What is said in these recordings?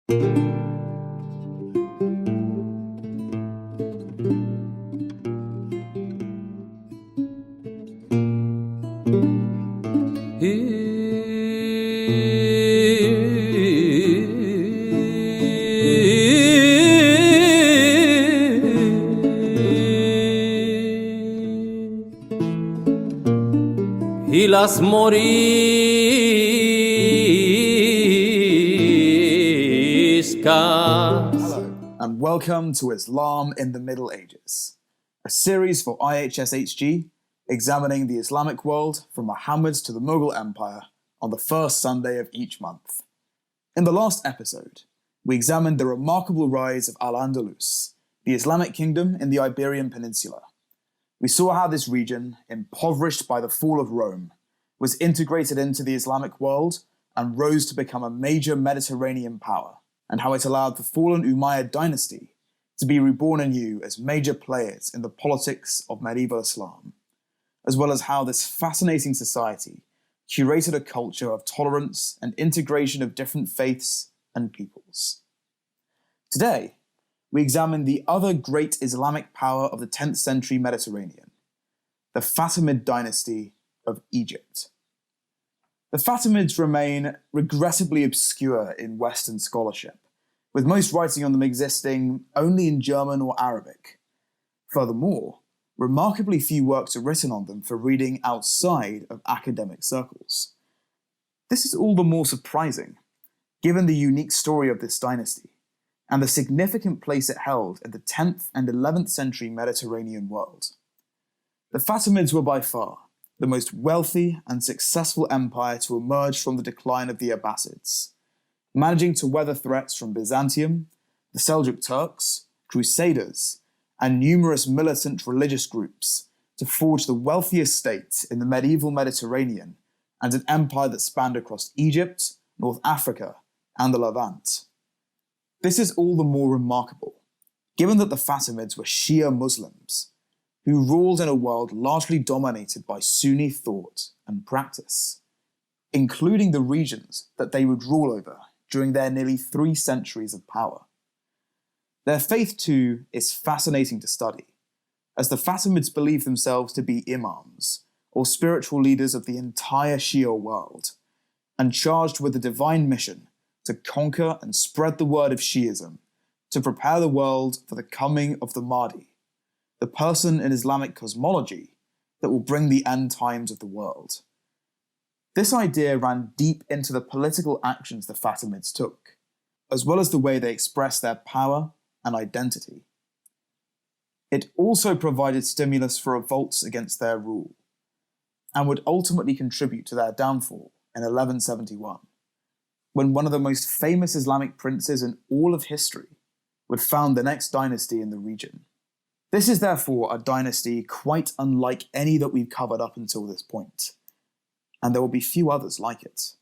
Y las moriscas. Hello, and welcome to Islam in the Middle Ages, a series for IHSHG examining the Islamic world from Muhammad to the Mughal Empire on the first Sunday of each month. In the last episode, we examined the remarkable rise of Al-Andalus, the Islamic kingdom in the Iberian Peninsula. We saw how this region, impoverished by the fall of Rome, was integrated into the Islamic world and rose to become a major Mediterranean power, and how it allowed the fallen Umayyad dynasty to be reborn anew as major players in the politics of medieval Islam, as well as how this fascinating society curated a culture of tolerance and integration of different faiths and peoples. Today, we examine the other great Islamic power of the 10th century Mediterranean, the Fatimid dynasty of Egypt. The Fatimids remain regrettably obscure in Western scholarship, with most writing on them existing only in German or Arabic. Furthermore, remarkably few works are written on them for reading outside of academic circles. This is all the more surprising, given the unique story of this dynasty and the significant place it held in the 10th and 11th century Mediterranean world. The Fatimids were by far the most wealthy and successful empire to emerge from the decline of the Abbasids, managing to weather threats from Byzantium, the Seljuk Turks, Crusaders, and numerous militant religious groups to forge the wealthiest state in the medieval Mediterranean and an empire that spanned across Egypt, North Africa, and the Levant. This is all the more remarkable, given that the Fatimids were Shia Muslims, who ruled in a world largely dominated by Sunni thought and practice, including the regions that they would rule over during their nearly 3 centuries of power. Their faith, too, is fascinating to study, as the Fatimids believed themselves to be imams, or spiritual leaders of the entire Shia world, and charged with the divine mission to conquer and spread the word of Shiism, to prepare the world for the coming of the Mahdi, the person in Islamic cosmology that will bring the end times of the world. This idea ran deep into the political actions the Fatimids took, as well as the way they expressed their power and identity. It also provided stimulus for revolts against their rule, and would ultimately contribute to their downfall in 1171, when one of the most famous Islamic princes in all of history would found the next dynasty in the region. This is therefore a dynasty quite unlike any that we've covered up until this point, and there will be few others like it.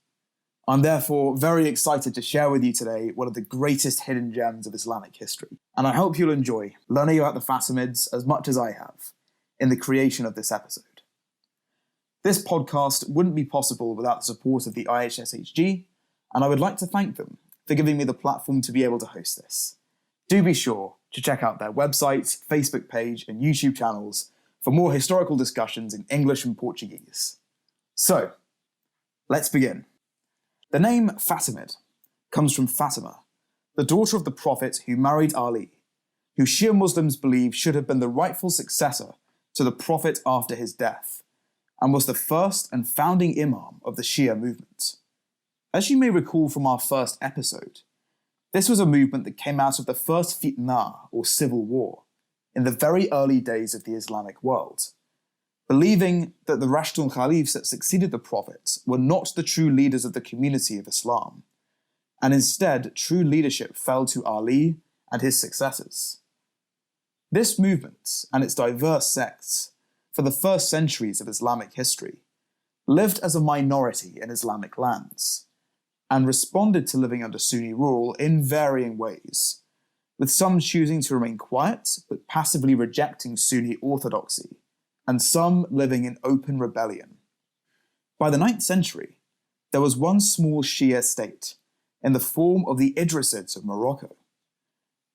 I'm therefore very excited to share with you today one of the greatest hidden gems of Islamic history, and I hope you'll enjoy learning about the Fatimids as much as I have in the creation of this episode. This podcast wouldn't be possible without the support of the IHSHG, and I would like to thank them for giving me the platform to be able to host this. Do be sure to check out their website, Facebook page, and YouTube channels for more historical discussions in English and Portuguese. So, let's begin. The name Fatimid comes from Fatima, the daughter of the Prophet who married Ali, who Shia Muslims believe should have been the rightful successor to the Prophet after his death, and was the first and founding imam of the Shia movement. As you may recall from our first episode, this was a movement that came out of the first fitna, or civil war, in the very early days of the Islamic world, believing that the Rashidun Caliphs that succeeded the Prophet were not the true leaders of the community of Islam, and instead true leadership fell to Ali and his successors. This movement and its diverse sects, for the first centuries of Islamic history, lived as a minority in Islamic lands, and responded to living under Sunni rule in varying ways, with some choosing to remain quiet but passively rejecting Sunni orthodoxy, and some living in open rebellion. By the 9th century, there was one small Shia state, in the form of the Idrisids of Morocco.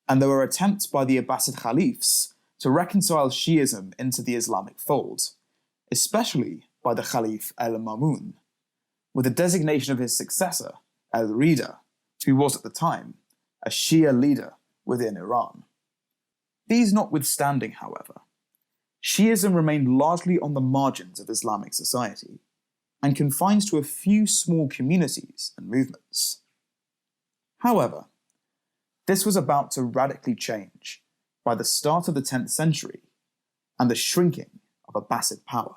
And there were attempts by the Abbasid caliphs to reconcile Shi'ism into the Islamic fold, especially by the Caliph al-Ma'mun, with the designation of his successor, al-Rida, who was at the time a Shia leader within Iran. These notwithstanding, however, Shi'ism remained largely on the margins of Islamic society and confined to a few small communities and movements. However, this was about to radically change by the start of the 10th century and the shrinking of Abbasid power.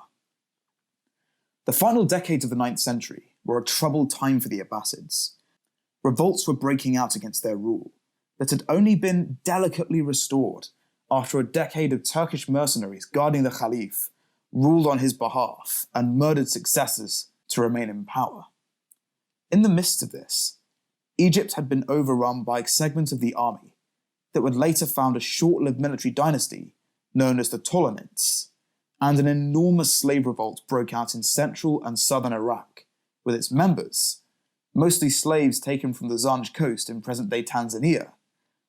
The final decades of the 9th century were a troubled time for the Abbasids. Revolts were breaking out against their rule that had only been delicately restored after a decade of Turkish mercenaries guarding the Caliph ruled on his behalf and murdered successors to remain in power. In the midst of this, Egypt had been overrun by segments of the army that would later found a short-lived military dynasty known as the Ptolemaids, and an enormous slave revolt broke out in central and southern Iraq, with its members, mostly slaves taken from the Zanj coast in present-day Tanzania,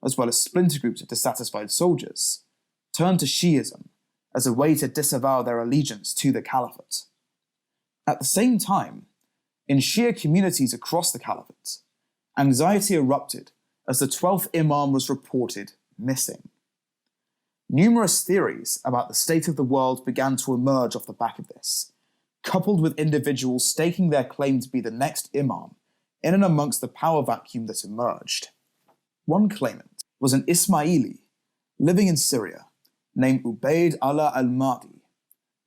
as well as splinter groups of dissatisfied soldiers, turned to Shi'ism as a way to disavow their allegiance to the Caliphate. At the same time, in Shia communities across the Caliphate, anxiety erupted as the 12th Imam was reported missing. Numerous theories about the state of the world began to emerge off the back of this, coupled with individuals staking their claim to be the next Imam in and amongst the power vacuum that emerged. One claimant was an Ismaili living in Syria named Ubayd Allah al-Mahdi,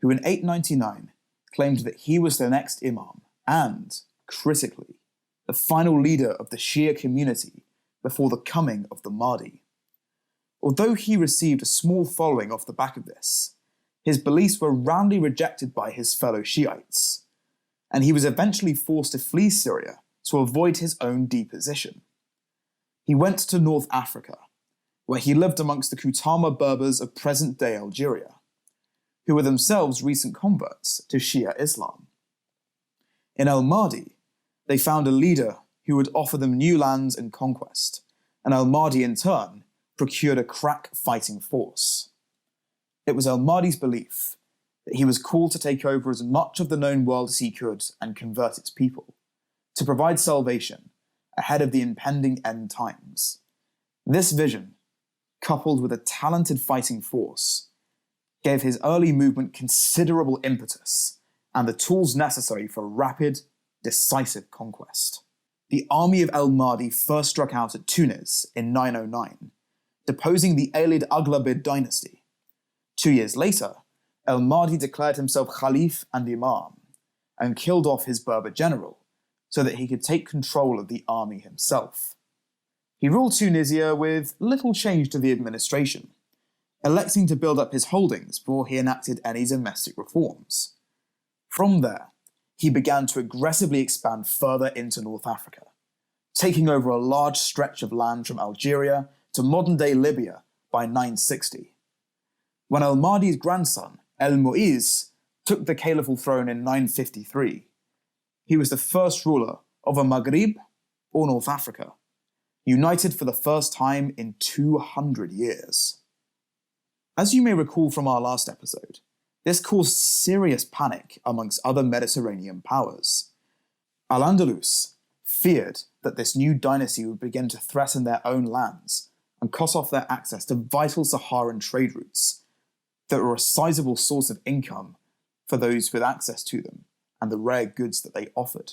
who in 899 claimed that he was the next Imam and, critically, the final leader of the Shia community before the coming of the Mahdi. Although he received a small following off the back of this, his beliefs were roundly rejected by his fellow Shiites, and he was eventually forced to flee Syria to avoid his own deposition. He went to North Africa, where he lived amongst the Kutama Berbers of present-day Algeria, who were themselves recent converts to Shia Islam. In al-Mahdi, they found a leader who would offer them new lands and conquest, and al-Mahdi in turn procured a crack fighting force. It was al-Mahdi's belief that he was called to take over as much of the known world as he could and convert its people, to provide salvation ahead of the impending end times. This vision, coupled with a talented fighting force, gave his early movement considerable impetus and the tools necessary for rapid, decisive conquest. The army of al-Mahdi first struck out at Tunis in 909, deposing the Aylid Aghlabid dynasty. 2 years later, al-Mahdi declared himself Khalif and Imam, and killed off his Berber general, so that he could take control of the army himself. He ruled Tunisia with little change to the administration, electing to build up his holdings before he enacted any domestic reforms. From there, he began to aggressively expand further into North Africa, taking over a large stretch of land from Algeria to modern-day Libya by 960. When al-Mahdi's grandson, al-Mu'iz, took the caliphal throne in 953, he was the first ruler of a Maghrib, or North Africa, united for the first time in 200 years. As you may recall from our last episode, this caused serious panic amongst other Mediterranean powers. Al-Andalus feared that this new dynasty would begin to threaten their own lands and cut off their access to vital Saharan trade routes that were a sizable source of income for those with access to them and the rare goods that they offered.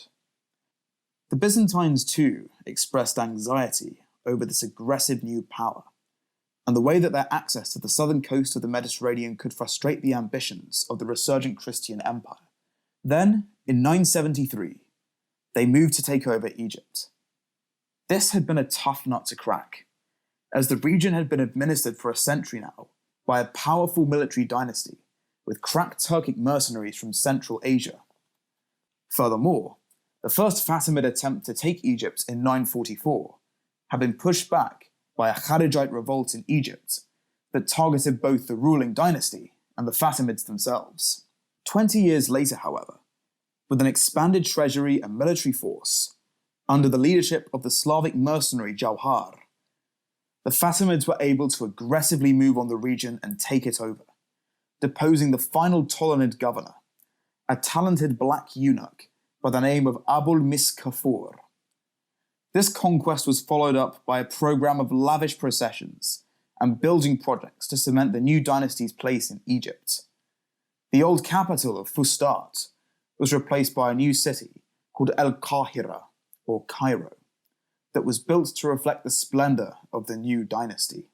The Byzantines too expressed anxiety over this aggressive new power, and the way that their access to the southern coast of the Mediterranean could frustrate the ambitions of the resurgent Christian empire. Then, in 973, they moved to take over Egypt. This had been a tough nut to crack, as the region had been administered for a century now by a powerful military dynasty with crack Turkic mercenaries from Central Asia. Furthermore, the first Fatimid attempt to take Egypt in 944 had been pushed back by a Kharijite revolt in Egypt that targeted both the ruling dynasty and the Fatimids themselves. 20 years later, however, with an expanded treasury and military force, Under the leadership of the Slavic mercenary Jauhar, the Fatimids were able to aggressively move on the region and take it over, deposing the final Ptolemid governor, a talented black eunuch by the name of Abul Miskafur. This conquest was followed up by a program of lavish processions and building projects to cement the new dynasty's place in Egypt. The old capital of Fustat was replaced by a new city called El-Qahira, or Cairo, that was built to reflect the splendor of the new dynasty.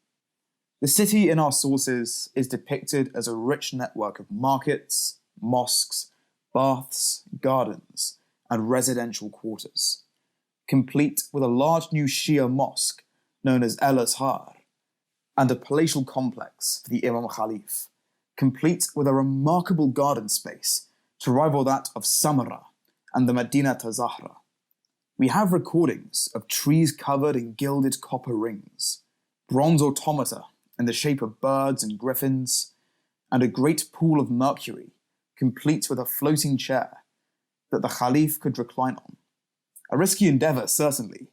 The city in our sources is depicted as a rich network of markets, mosques, baths, gardens, and residential quarters, complete with a large new Shia mosque known as El-Azhar, and a palatial complex for the Imam Khalif, complete with a remarkable garden space to rival that of Samarra and the Madinat Zahra. We have recordings of trees covered in gilded copper rings, bronze automata in the shape of birds and griffins, and a great pool of mercury, complete with a floating chair that the Khalif could recline on. A risky endeavour, certainly,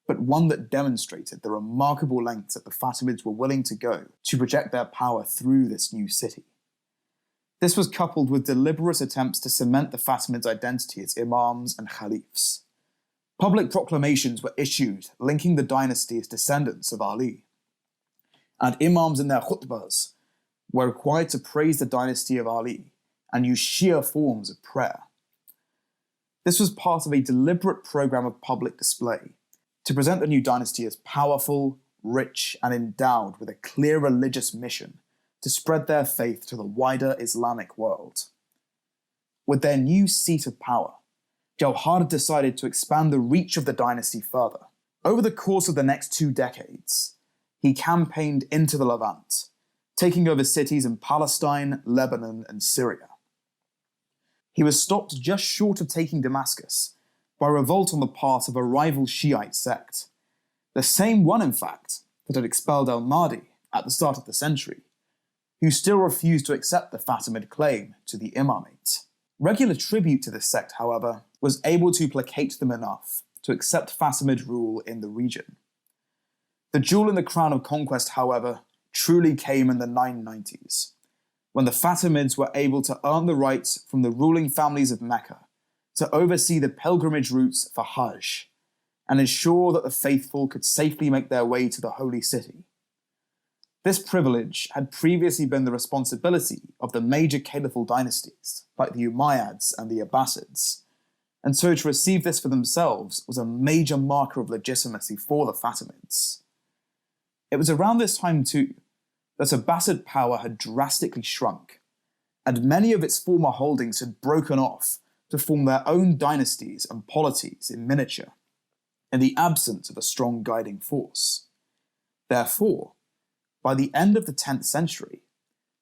but one that demonstrated the remarkable lengths that the Fatimids were willing to go to project their power through this new city. This was coupled with deliberate attempts to cement the Fatimids' identity as imams and caliphs. Public proclamations were issued linking the dynasty as descendants of Ali, and imams in their khutbahs were required to praise the dynasty of Ali and use Shia forms of prayer. This was part of a deliberate program of public display to present the new dynasty as powerful, rich, and endowed with a clear religious mission to spread their faith to the wider Islamic world. With their new seat of power, Jauhar decided to expand the reach of the dynasty further. Over the course of the next 2 decades, he campaigned into the Levant, taking over cities in Palestine, Lebanon, and Syria. He was stopped just short of taking Damascus by revolt on the part of a rival Shiite sect, the same one, in fact, that had expelled al-Mahdi at the start of the century, who still refused to accept the Fatimid claim to the imamate. Regular tribute to this sect, however, was able to placate them enough to accept Fatimid rule in the region. The jewel in the crown of conquest, however, truly came in the 990s, when the Fatimids were able to earn the right from the ruling families of Mecca to oversee the pilgrimage routes for Hajj and ensure that the faithful could safely make their way to the holy city. This privilege had previously been the responsibility of the major caliphal dynasties, like the Umayyads and the Abbasids, and so to receive this for themselves was a major marker of legitimacy for the Fatimids. It was around this time, too, that Abbasid power had drastically shrunk, and many of its former holdings had broken off to form their own dynasties and polities in miniature, in the absence of a strong guiding force. Therefore, by the end of the 10th century,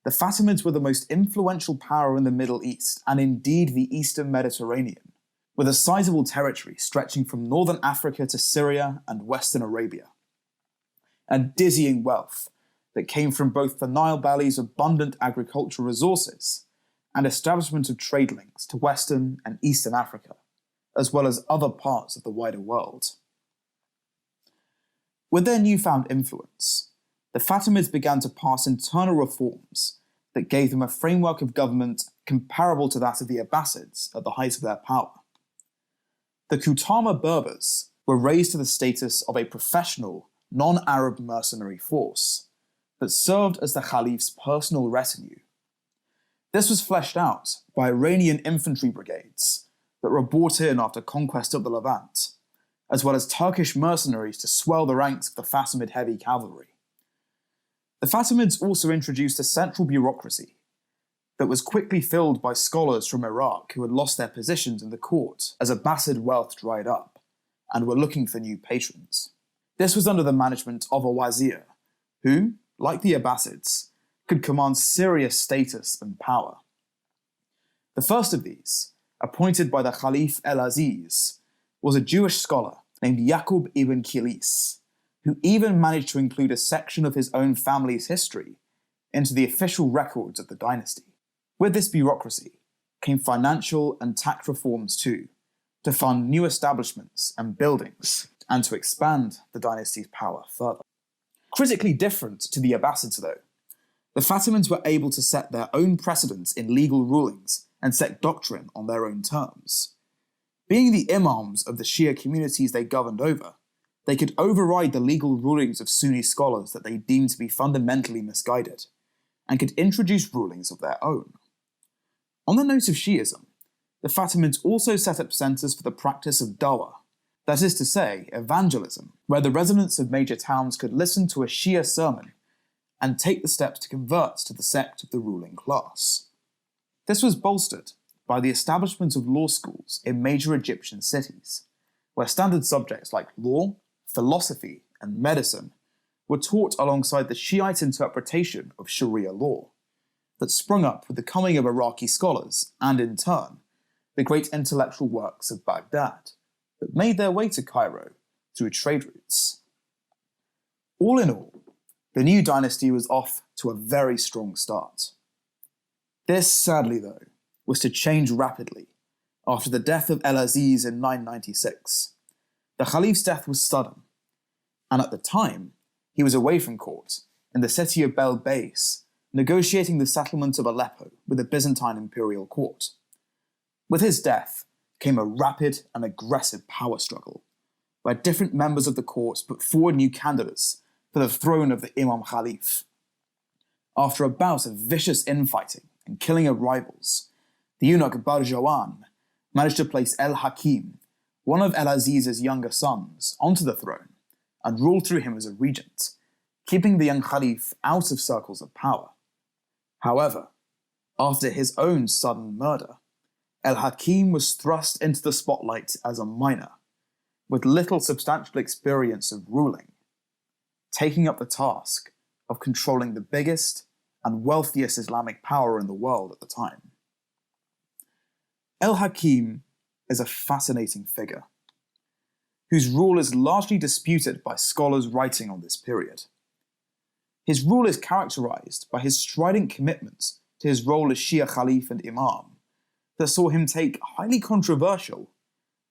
the Fatimids were the most influential power in the Middle East and indeed the Eastern Mediterranean, with a sizable territory stretching from northern Africa to Syria and western Arabia, and dizzying wealth that came from both the Nile Valley's abundant agricultural resources and establishment of trade links to Western and Eastern Africa, as well as other parts of the wider world. With their newfound influence, the Fatimids began to pass internal reforms that gave them a framework of government comparable to that of the Abbasids at the height of their power. The Kutama Berbers were raised to the status of a professional, non-Arab mercenary force that served as the Caliph's personal retinue. This was fleshed out by Iranian infantry brigades that were brought in after conquest of the Levant, as well as Turkish mercenaries to swell the ranks of the Fatimid heavy cavalry. The Fatimids also introduced a central bureaucracy that was quickly filled by scholars from Iraq who had lost their positions in the court as Abbasid wealth dried up and were looking for new patrons. This was under the management of a wazir, who, like the Abbasids, could command serious status and power. The first of these, appointed by the Khalif el-Aziz, was a Jewish scholar named Yaqub ibn Kilis, who even managed to include a section of his own family's history into the official records of the dynasty. With this bureaucracy came financial and tax reforms too, to fund new establishments and buildings, and to expand the dynasty's power further. Critically different to the Abbasids, though, the Fatimids were able to set their own precedents in legal rulings and set doctrine on their own terms. Being the imams of the Shia communities they governed over, they could override the legal rulings of Sunni scholars that they deemed to be fundamentally misguided, and could introduce rulings of their own. On the note of Shi'ism, the Fatimids also set up centres for the practice of dawah, that is to say, evangelism, where the residents of major towns could listen to a Shia sermon and take the steps to convert to the sect of the ruling class. This was bolstered by the establishment of law schools in major Egyptian cities, where standard subjects like law, philosophy, and medicine were taught alongside the Shiite interpretation of Sharia law that sprung up with the coming of Iraqi scholars and, in turn, the great intellectual works of Baghdad that made their way to Cairo through trade routes. All in all, the new dynasty was off to a very strong start. This, sadly though, was to change rapidly after the death of El-Aziz in 996. The Caliph's death was sudden, and at the time, he was away from court in the city of Belbais, negotiating the settlement of Aleppo with the Byzantine imperial court. With his death came a rapid and aggressive power struggle, where different members of the court put forward new candidates for the throne of the Imam Khalif. After a bout of vicious infighting and killing of rivals, the eunuch Barjawan managed to place ElHakim, one of El-Aziz's younger sons, onto the throne and ruled through him as a regent, keeping the young Khalif out of circles of power. However, after his own sudden murder, ElHakim was thrust into the spotlight as a minor, with little substantial experience of ruling, taking up the task of controlling the biggest and wealthiest Islamic power in the world at the time. ElHakim is a fascinating figure, whose rule is largely disputed by scholars writing on this period. His rule is characterized by his strident commitment to his role as Shia Caliph and Imam, that saw him take highly controversial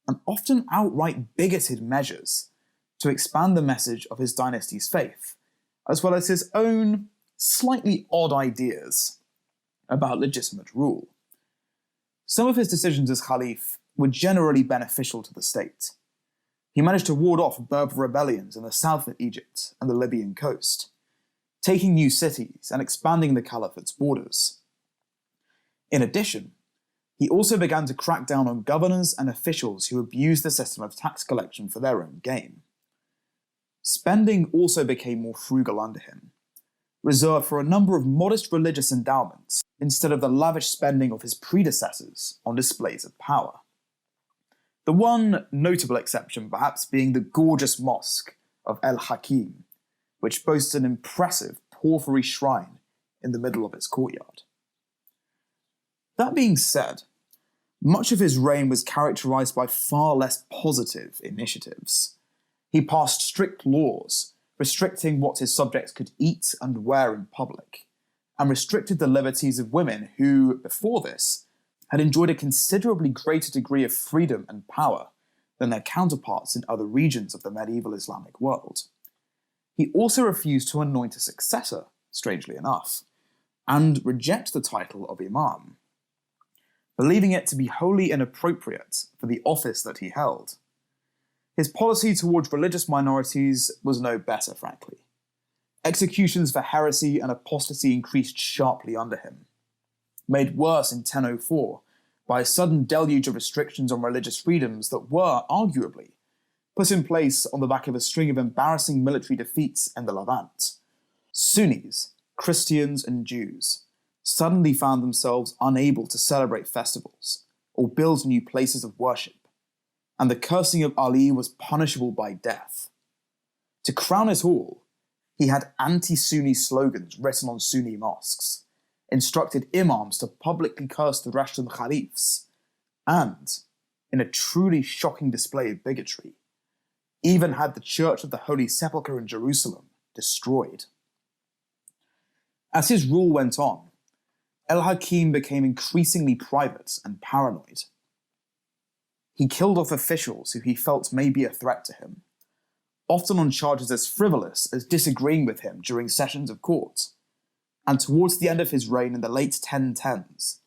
and often outright bigoted measures to expand the message of his dynasty's faith, as well as his own slightly odd ideas about legitimate rule. Some of his decisions as Caliph were generally beneficial to the state. He managed to ward off Berber rebellions in the south of Egypt and the Libyan coast, taking new cities and expanding the caliphate's borders. In addition, he also began to crack down on governors and officials who abused the system of tax collection for their own gain. Spending also became more frugal under him, reserved for a number of modest religious endowments instead of the lavish spending of his predecessors on displays of power. The one notable exception perhaps being the gorgeous mosque of ElHakim, which boasts an impressive porphyry shrine in the middle of its courtyard. That being said, much of his reign was characterized by far less positive initiatives. He passed strict laws restricting what his subjects could eat and wear in public, and restricted the liberties of women who, before this, had enjoyed a considerably greater degree of freedom and power than their counterparts in other regions of the medieval Islamic world. He also refused to anoint a successor, strangely enough, and reject the title of Imam, believing it to be wholly inappropriate for the office that he held. His policy towards religious minorities was no better, frankly. Executions for heresy and apostasy increased sharply under him, made worse in 1004 by a sudden deluge of restrictions on religious freedoms that were, arguably, put in place on the back of a string of embarrassing military defeats in the Levant. Sunnis, Christians, and Jews suddenly found themselves unable to celebrate festivals or build new places of worship, and the cursing of Ali was punishable by death. To crown it all, he had anti-Sunni slogans written on Sunni mosques, instructed imams to publicly curse the Rashidun Caliphs, and, in a truly shocking display of bigotry, even had the Church of the Holy Sepulchre in Jerusalem destroyed. As his rule went on, ElHakim became increasingly private and paranoid. He killed off officials who he felt may be a threat to him, often on charges as frivolous as disagreeing with him during sessions of court. And towards the end of his reign in the late 1010s,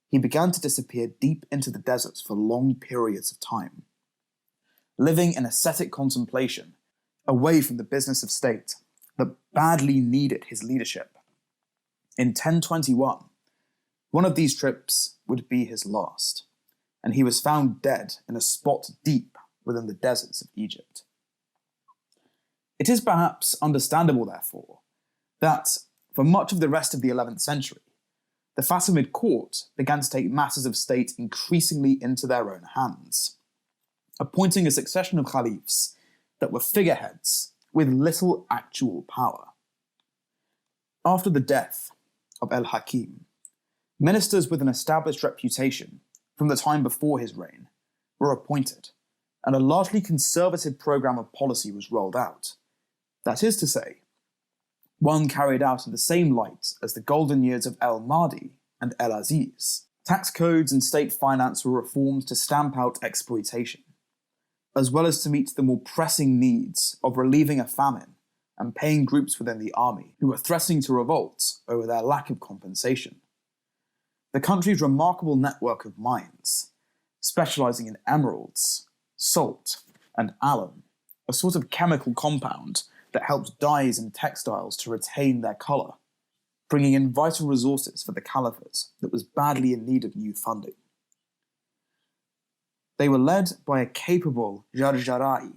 he began to disappear deep into the deserts for long periods of time, living in ascetic contemplation, away from the business of state that badly needed his leadership. In 1021, one of these trips would be his last, and he was found dead in a spot deep within the deserts of Egypt. It is perhaps understandable, therefore, that for much of the rest of the 11th century, the Fatimid court began to take matters of state increasingly into their own hands, appointing a succession of caliphs that were figureheads with little actual power. After the death of ElHakim, ministers with an established reputation from the time before his reign were appointed, and a largely conservative program of policy was rolled out. That is to say, one carried out in the same light as the golden years of El-Mahdi and El-Aziz. Tax codes and state finance were reformed to stamp out exploitation, as well as to meet the more pressing needs of relieving a famine and paying groups within the army who were threatening to revolt over their lack of compensation. The country's remarkable network of mines, specializing in emeralds, salt, and alum, a sort of chemical compound that helped dyes and textiles to retain their color, bringing in vital resources for the caliphate that was badly in need of new funding. They were led by a capable Jarjarai,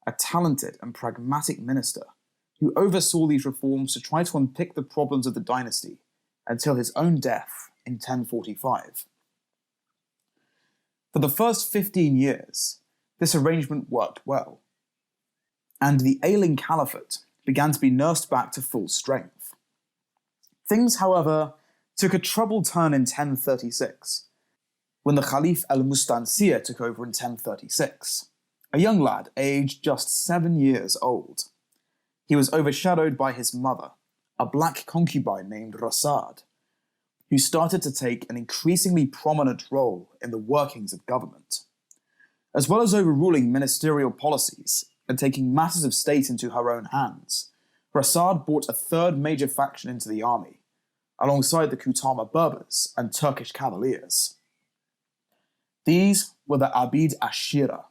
a talented and pragmatic minister who oversaw these reforms to try to unpick the problems of the dynasty until his own death in 1045. For the first 15 years, this arrangement worked well, and the ailing caliphate began to be nursed back to full strength. Things, however, took a troubled turn in 1036, when the Caliph al-Mustansir took over in 1036, a young lad aged just 7 years old. He was overshadowed by his mother, a black concubine named Rasad, who started to take an increasingly prominent role in the workings of government. As well as overruling ministerial policies and taking matters of state into her own hands, Rasad brought a third major faction into the army, alongside the Kutama Berbers and Turkish cavaliers. These were the Abid Ashira,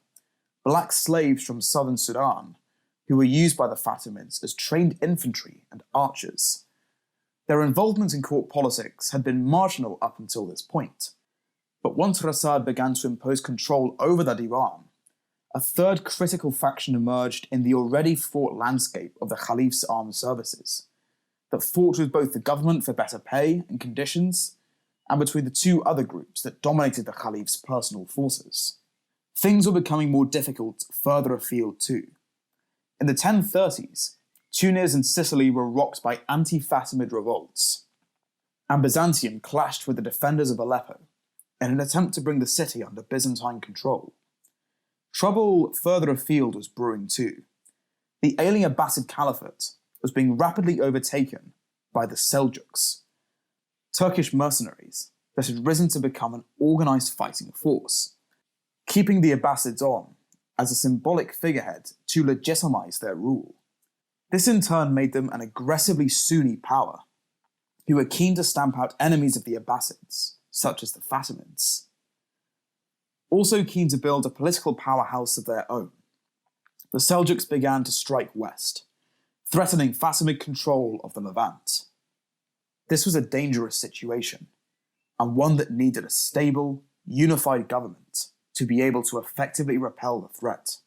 black slaves from southern Sudan, who were used by the Fatimids as trained infantry and archers. Their involvement in court politics had been marginal up until this point, but once Rasad began to impose control over the Divan, a third critical faction emerged in the already fraught landscape of the Caliph's armed services, that fought with both the government for better pay and conditions, and between the two other groups that dominated the Caliph's personal forces. Things were becoming more difficult further afield too. In the 1030s, Tunis and Sicily were rocked by anti-Fatimid revolts, and Byzantium clashed with the defenders of Aleppo in an attempt to bring the city under Byzantine control. Trouble further afield was brewing too. The ailing Abbasid Caliphate was being rapidly overtaken by the Seljuks, Turkish mercenaries that had risen to become an organized fighting force, keeping the Abbasids on as a symbolic figurehead to legitimize their rule. This in turn made them an aggressively Sunni power, who were keen to stamp out enemies of the Abbasids, such as the Fatimids. Also keen to build a political powerhouse of their own, the Seljuks began to strike west, threatening Fatimid control of the Levant. This was a dangerous situation, and one that needed a stable, unified government to be able to effectively repel the threat.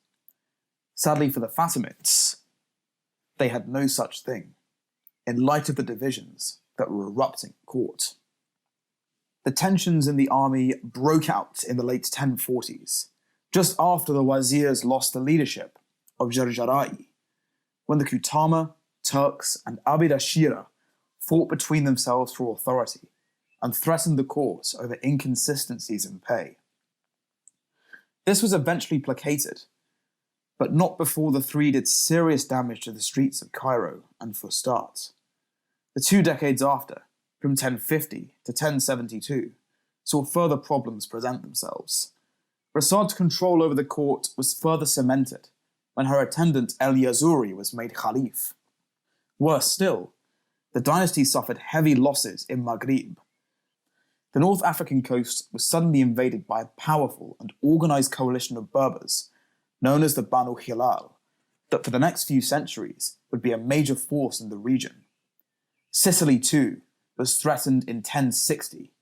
Sadly for the Fatimids, they had no such thing, in light of the divisions that were erupting at court. The tensions in the army broke out in the late 1040s, just after the Wazirs lost the leadership of Jarjarai, when the Kutama, Turks, and Abid Ashira fought between themselves for authority and threatened the court over inconsistencies in pay. This was eventually placated, but not before the three did serious damage to the streets of Cairo and Fustat. The 2 decades after, from 1050 to 1072, saw further problems present themselves, Rasad's control over the court was further cemented when her attendant El-Yazuri was made Caliph. Worse still, the dynasty suffered heavy losses in Maghrib. The North African coast was suddenly invaded by a powerful and organised coalition of Berbers, known as the Banu Hilal, that for the next few centuries would be a major force in the region. Sicily, too, was threatened in 1060,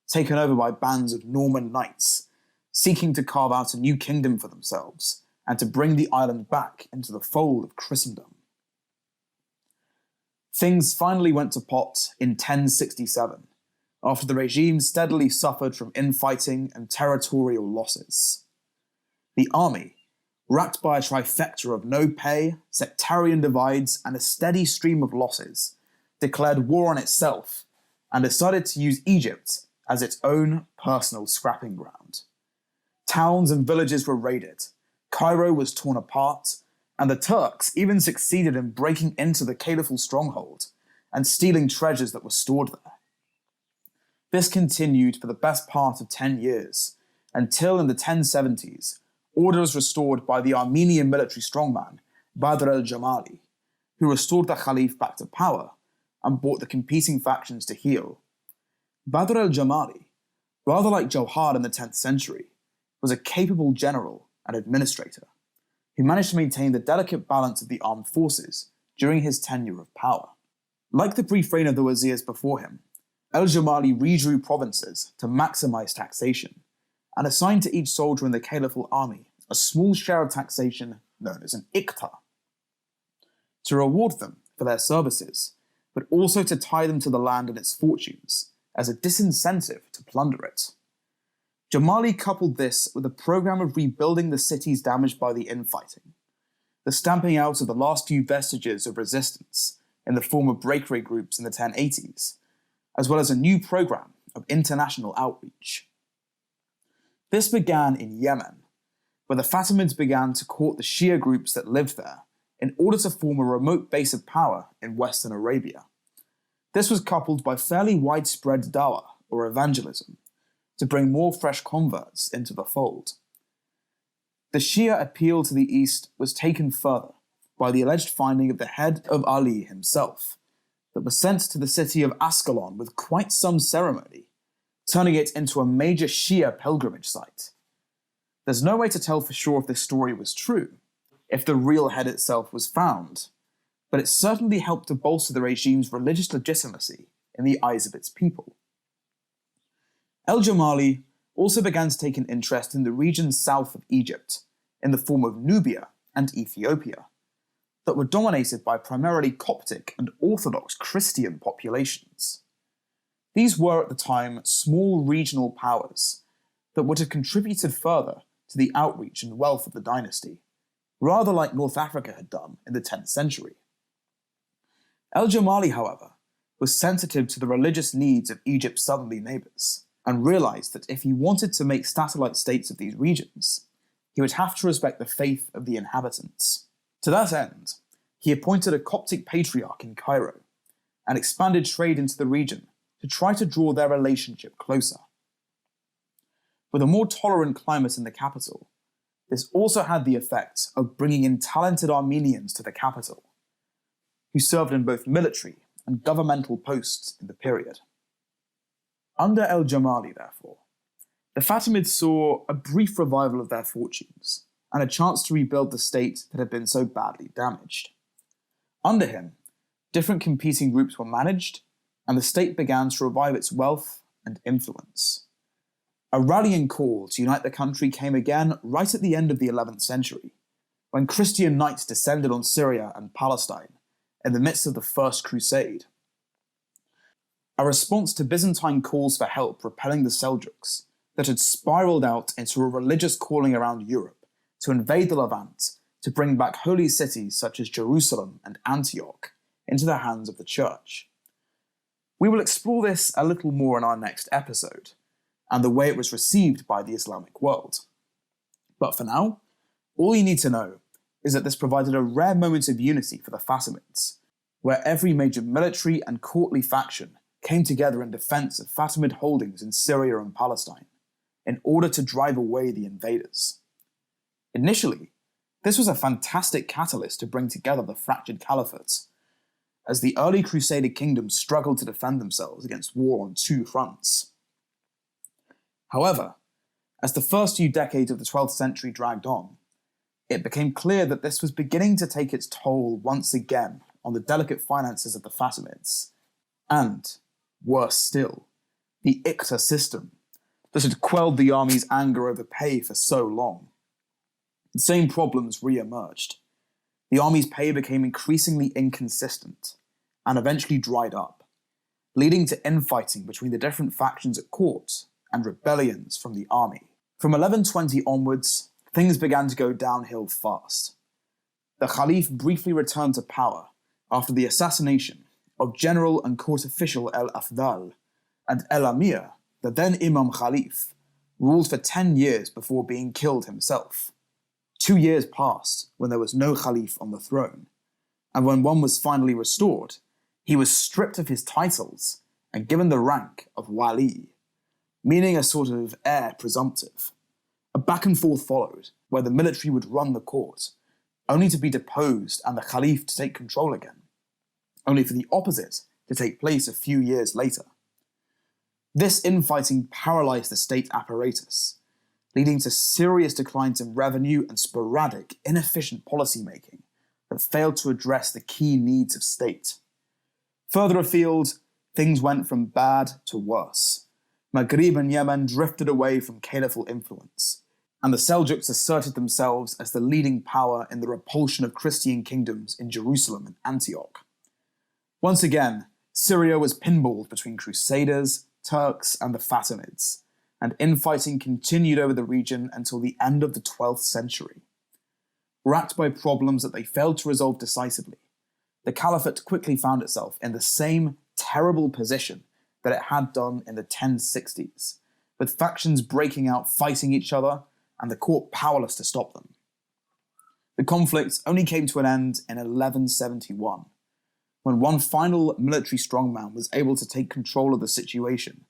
taken over by bands of Norman knights, seeking to carve out a new kingdom for themselves and to bring the island back into the fold of Christendom. Things finally went to pot in 1067, after the regime steadily suffered from infighting and territorial losses. The army, racked by a trifecta of no pay, sectarian divides, and a steady stream of losses, declared war on itself and decided to use Egypt as its own personal scrapping ground. Towns and villages were raided, Cairo was torn apart, and the Turks even succeeded in breaking into the caliphal stronghold and stealing treasures that were stored there. This continued for the best part of 10 years, until in the 1070s, order was restored by the Armenian military strongman Badr el-Jamali, who restored the Caliph back to power and brought the competing factions to heel. Badr el-Jamali, rather like Jawhar in the 10th century, was a capable general and administrator who managed to maintain the delicate balance of the armed forces during his tenure of power. Like the brief reign of the wazirs before him, el-Jamali redrew provinces to maximize taxation and assigned to each soldier in the caliphal army a small share of taxation known as an iqta, to reward them for their services, but also to tie them to the land and its fortunes as a disincentive to plunder it. Jamali coupled this with a program of rebuilding the cities damaged by the infighting, the stamping out of the last few vestiges of resistance in the form of breakaway groups in the 1080s, as well as a new program of international outreach. This began in Yemen, where the Fatimids began to court the Shia groups that lived there in order to form a remote base of power in Western Arabia. This was coupled by fairly widespread dawah, or evangelism, to bring more fresh converts into the fold. The Shia appeal to the east was taken further by the alleged finding of the head of Ali himself, that was sent to the city of Ascalon with quite some ceremony, turning it into a major Shia pilgrimage site. There's no way to tell for sure if this story was true, if the real head itself was found, but it certainly helped to bolster the regime's religious legitimacy in the eyes of its people. El-Jamali also began to take an interest in the regions south of Egypt, in the form of Nubia and Ethiopia, that were dominated by primarily Coptic and Orthodox Christian populations. These were at the time small regional powers that would have contributed further to the outreach and wealth of the dynasty, rather like North Africa had done in the 10th century. El-Jamali, however, was sensitive to the religious needs of Egypt's southerly neighbours, and realised that if he wanted to make satellite states of these regions, he would have to respect the faith of the inhabitants. To that end, he appointed a Coptic patriarch in Cairo, and expanded trade into the region to try to draw their relationship closer. With a more tolerant climate in the capital, this also had the effect of bringing in talented Armenians to the capital, who served in both military and governmental posts in the period. Under El-Jamali, therefore, the Fatimids saw a brief revival of their fortunes and a chance to rebuild the state that had been so badly damaged. Under him, different competing groups were managed, and the state began to revive its wealth and influence. A rallying call to unite the country came again right at the end of the 11th century, when Christian knights descended on Syria and Palestine in the midst of the First Crusade. A response to Byzantine calls for help repelling the Seljuks that had spiraled out into a religious calling around Europe to invade the Levant to bring back holy cities such as Jerusalem and Antioch into the hands of the Church. We will explore this a little more in our next episode, and the way it was received by the Islamic world. But for now, all you need to know is that this provided a rare moment of unity for the Fatimids, where every major military and courtly faction came together in defense of Fatimid holdings in Syria and Palestine, in order to drive away the invaders. Initially, this was a fantastic catalyst to bring together the fractured caliphates, as the early Crusader kingdoms struggled to defend themselves against war on two fronts. However, as the first few decades of the 12th century dragged on, it became clear that this was beginning to take its toll once again on the delicate finances of the Fatimids, and, worse still, the Iqta system that had quelled the army's anger over pay for so long. The same problems re-emerged. The army's pay became increasingly inconsistent and eventually dried up, leading to infighting between the different factions at court and rebellions from the army. From 1120 onwards, things began to go downhill fast. The Caliph briefly returned to power after the assassination of general and court official El-Afdal, and El-Amir, the then Imam Khalif, ruled for 10 years before being killed himself. 2 years passed when there was no Khalif on the throne, and when one was finally restored, he was stripped of his titles and given the rank of Wali, meaning a sort of heir presumptive. A back and forth followed, where the military would run the court, only to be deposed and the Khalif to take control again, only for the opposite to take place a few years later. This infighting paralysed the state apparatus, leading to serious declines in revenue and sporadic, inefficient policymaking that failed to address the key needs of state. Further afield, things went from bad to worse. Maghrib and Yemen drifted away from caliphal influence, and the Seljuks asserted themselves as the leading power in the repulsion of Christian kingdoms in Jerusalem and Antioch. Once again, Syria was pinballed between Crusaders, Turks, and the Fatimids, and infighting continued over the region until the end of the 12th century. Racked by problems that they failed to resolve decisively, the Caliphate quickly found itself in the same terrible position that it had done in the 1060s, with factions breaking out fighting each other and the court powerless to stop them. The conflict only came to an end in 1171, when one final military strongman was able to take control of the situation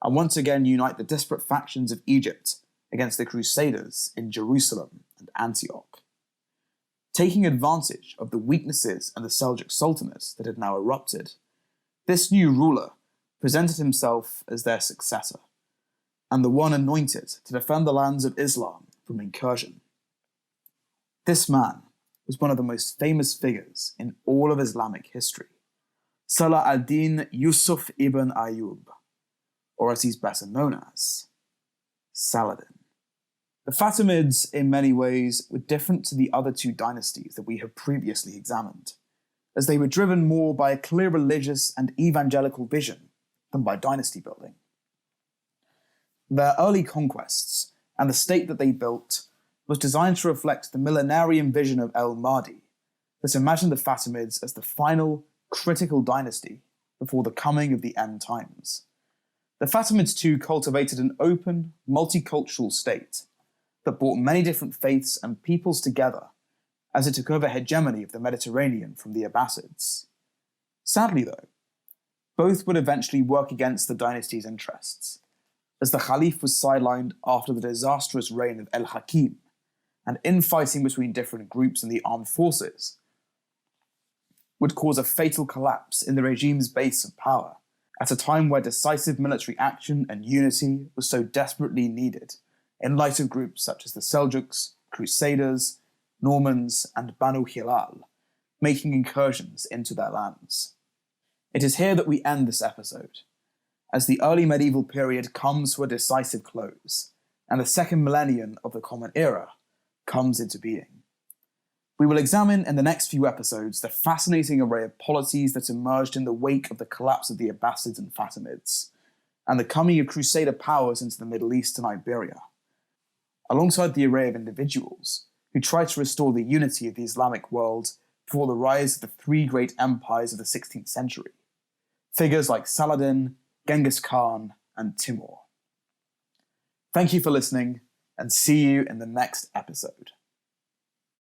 and once again unite the disparate factions of Egypt against the Crusaders in Jerusalem and Antioch. Taking advantage of the weaknesses of the Seljuk Sultanate that had now erupted, this new ruler presented himself as their successor, and the one anointed to defend the lands of Islam from incursion. This man was one of the most famous figures in all of Islamic history, Salah ad-Din Yusuf ibn Ayyub, or as he's better known as, Saladin. The Fatimids, in many ways, were different to the other two dynasties that we have previously examined, as they were driven more by a clear religious and evangelical vision than by dynasty building. Their early conquests and the state that they built was designed to reflect the millenarian vision of El-Mahdi that imagined the Fatimids as the final, critical dynasty before the coming of the end times. The Fatimids too cultivated an open, multicultural state that brought many different faiths and peoples together as it took over hegemony of the Mediterranean from the Abbasids. Sadly though, both would eventually work against the dynasty's interests, as the Caliph was sidelined after the disastrous reign of ElHakim, and infighting between different groups in the armed forces would cause a fatal collapse in the regime's base of power, at a time where decisive military action and unity was so desperately needed, in light of groups such as the Seljuks, Crusaders, Normans, and Banu Hilal, making incursions into their lands. It is here that we end this episode, as the early medieval period comes to a decisive close, and the second millennium of the Common Era comes into being. We will examine in the next few episodes the fascinating array of polities that emerged in the wake of the collapse of the Abbasids and Fatimids, and the coming of Crusader powers into the Middle East and Iberia, alongside the array of individuals who tried to restore the unity of the Islamic world before the rise of the three great empires of the 16th century, figures like Saladin, Genghis Khan, and Timur. Thank you for listening, and see you in the next episode.